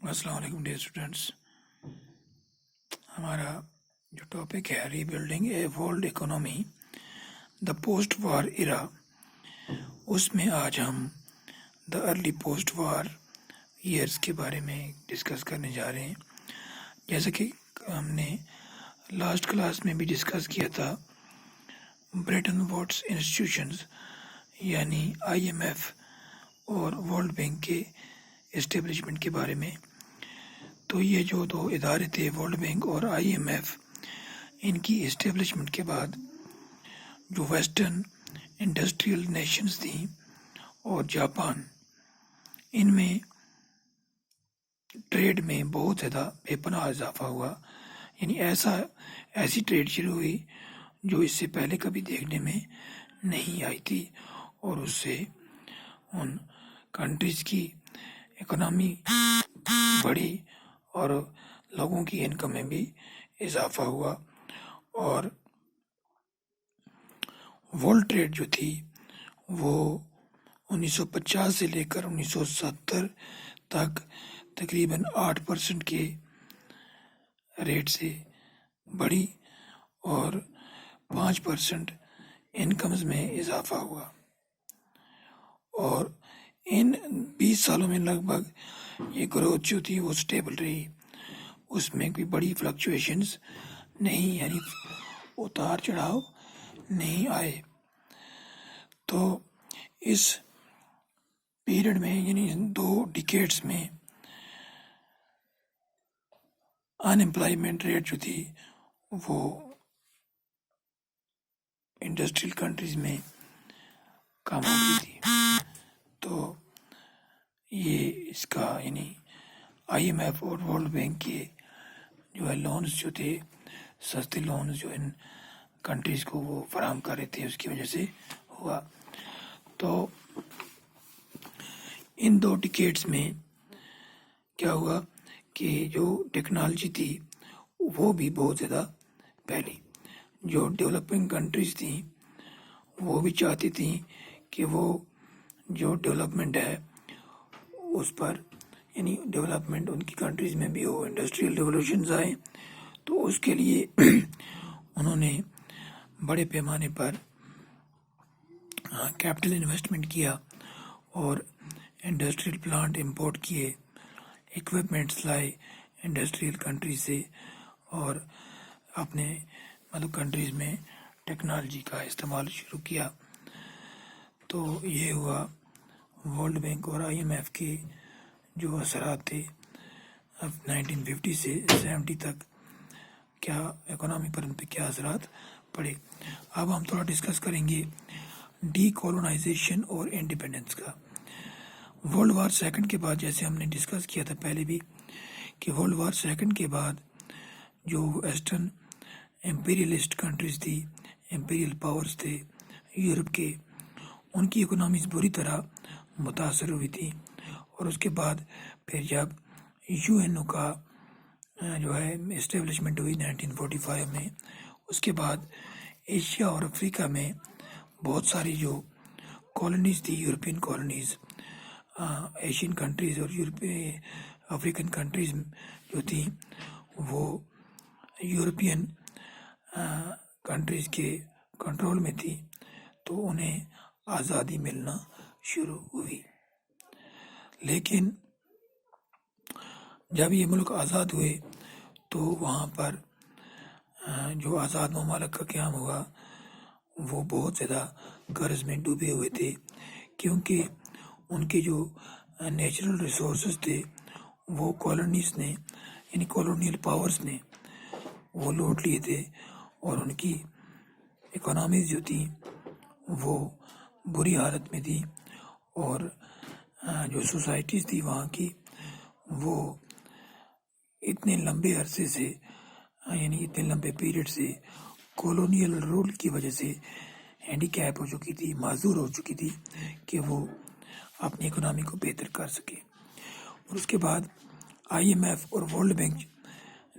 السلام علیکم dear students. ہمارا جو ٹاپک ہے rebuilding a world economy the post war era, اس میں آج ہم the early post war years کے بارے میں ڈسکس کرنے جا رہے ہیں. جیسا کہ ہم نے لاسٹ کلاس میں بھی ڈسکس کیا تھا بریٹن ووڈس انسٹیٹیوشنز یعنی IMF اور ورلڈ بینک کے اسٹیبلشمنٹ کے بارے میں. تو یہ جو دو ادارے تھے ورلڈ بینک اور IMF، ان کی اسٹیبلشمنٹ کے بعد جو ویسٹرن انڈسٹریل نیشنز تھیں اور جاپان، ان میں ٹریڈ میں بہت زیادہ بے پناہ اضافہ ہوا. یعنی ایسی ٹریڈ شروع ہوئی جو اس سے پہلے کبھی دیکھنے میں نہیں آئی تھی، اور اس سے ان کنٹریز کی اکنامی بڑھی اور لوگوں کی انکم میں بھی اضافہ ہوا. اور ورلڈ ٹریڈ جو تھی وہ 1950 سے لے کر 1970 تک تقریباً 8% کے ریٹ سے بڑھی اور 5% انکمز میں اضافہ ہوا. اور ان 20 سالوں میں لگ بھگ یہ گروتھ جو تھی وہ سٹیبل رہی، اس میں کوئی بڑی فلکچویشنز نہیں، یعنی اتار چڑھاؤ نہیں آئے. تو اس پیریڈ میں یعنی 2 ڈیکیڈز میں ان امپلائمنٹ ریٹ جو تھی وہ انڈسٹریل کنٹریز میں کم ہو گئی تھی. تو یہ اس کا یعنی IMF اور ورلڈ بینک کے جو ہے لونز جو تھے، سستے لونز جو ان کنٹریز کو وہ فراہم کر رہے تھے، اس کی وجہ سے ہوا. تو ان 2 ڈیکیڈز میں کیا ہوا کہ جو ٹیکنالوجی تھی وہ بھی بہت زیادہ پھیلی. جو ڈیولپنگ کنٹریز تھیں وہ بھی چاہتی تھیں کہ وہ جو ڈیولپمنٹ ہے اس پر یعنی ڈیولپمنٹ ان کی کنٹریز میں بھی ہو، انڈسٹریل ریولوشنز آئیں. تو اس کے لیے انہوں نے بڑے پیمانے پر کیپٹل انویسٹمنٹ کیا اور انڈسٹریل پلانٹ امپورٹ کیے، اکوپمنٹس لائے انڈسٹریل کنٹریز سے، اور اپنے کنٹریز میں ٹیکنالوجی کا استعمال شروع کیا. تو یہ ہوا ورلڈ بینک اور IMF کے جو اثرات تھے 1950 سے 70 تک، کیا اکنامی پر ان پہ کیا اثرات پڑے. اب ہم تھوڑا ڈسکس کریں گے ڈی کولونائزیشن اور انڈیپینڈنس کا. ورلڈ وار سیکنڈ کے بعد، جیسے ہم نے ڈسکس کیا تھا پہلے بھی، کہ ورلڈ وار سیکنڈ کے بعد جو ویسٹرن امپیریلسٹ کنٹریز تھی، امپیریل پاورز تھے یورپ کے، ان کی اکنامیز بری طرح متاثر ہوئی تھی. اور اس کے بعد پھر جب UN کا جو ہے اسٹیبلشمنٹ ہوئی 1945 میں، اس کے بعد ایشیا اور افریقہ میں بہت ساری جو کالونیز تھی، یورپین کالونیز، ایشین کنٹریز اور افریقن کنٹریز جو تھیں وہ یورپین کنٹریز کے کنٹرول میں تھی. تو انہیں آزادی ملنا شروع ہوئی. لیکن جب یہ ملک آزاد ہوئے تو وہاں پر جو آزاد ممالک کا قیام ہوا وہ بہت زیادہ قرض میں ڈوبے ہوئے تھے، کیونکہ ان کے جو نیچرل ریسورسز تھے وہ کالونیز نے یعنی کالونیل پاورز نے وہ لوٹ لیے تھے، اور ان کی اکنامیز جو تھیں وہ بری حالت میں تھی. اور جو سوسائٹیز تھی وہاں کی وہ اتنے لمبے عرصے سے یعنی اتنے لمبے پیریڈ سے کالونیل رول کی وجہ سے ہینڈی کیپ ہو چکی تھی، معذور ہو چکی تھی کہ وہ اپنی اکنامی کو بہتر کر سکے. اور اس کے بعد IMF اور ورلڈ بینک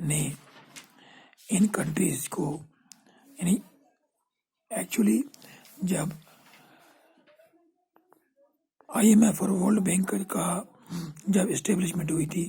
نے ان کنٹریز کو یعنی ایکچولی جب IMF اور ورلڈ بینک کا جب اسٹیبلشمنٹ ہوئی تھی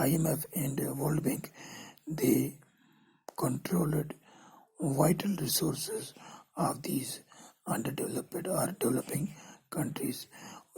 IMF and World Bank, they controlled vital resources of these underdeveloped or developing countries।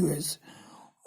US,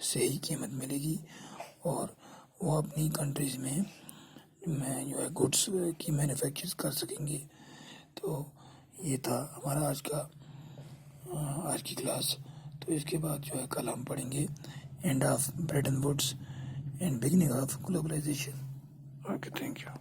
صحیح قیمت ملے گی اور وہ اپنی کنٹریز میں جو ہے گڈس کی مینوفیکچر کر سکیں گے. تو یہ تھا ہمارا آج کی کلاس. تو اس کے بعد جو ہے کل ہم پڑھیں گے end of Bretton Woods and beginning of globalization. Okay, thank you.